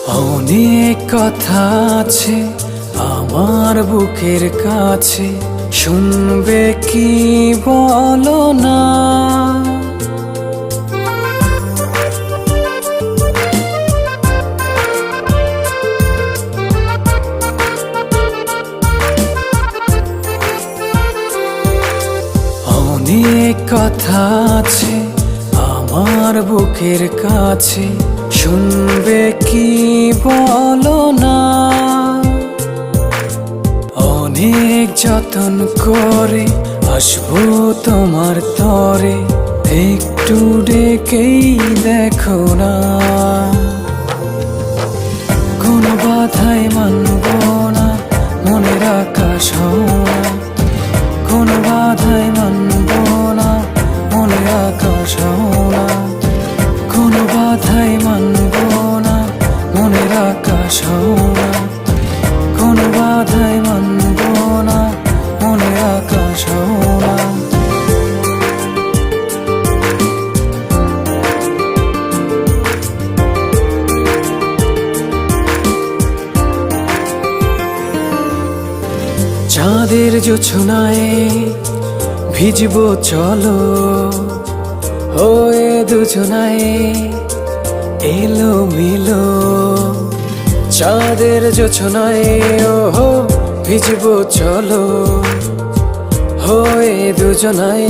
অনেক কথা আছে আমার বুকের কাছে, শুনবে কি বলো না? অনেক কথা আছে আমার বুকের কাছে, শুনবে কি বলো না? অনেক যতন করে আসবো তোমার তরে, একটু ডেকেই দেখো না। কোন বাধায় মানব না মনের আকাশ হওয়া, কোন বাধায় মানব না মনের আকাশ হওয়া, কোন বাধায় মানব না মনের আকাশ হওয়া, কোন বাধায় মানব না মনের আকাশ হওয়া। চাঁদের জোছনায় ভিজবো চলো, হয়ে দুজনায় এলো মিলো। চাঁদের জোছনায় ওহো ভিজবো চলো, হয়ে দুজনায়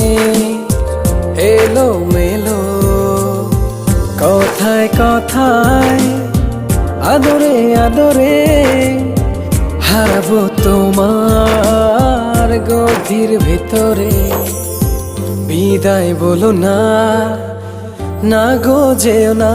এলো মেলো। কথায় কথায় আদরে আদরে হারাবো তোমার গভীর ভেতরে। বিদায় বলো না, না গো যেও না।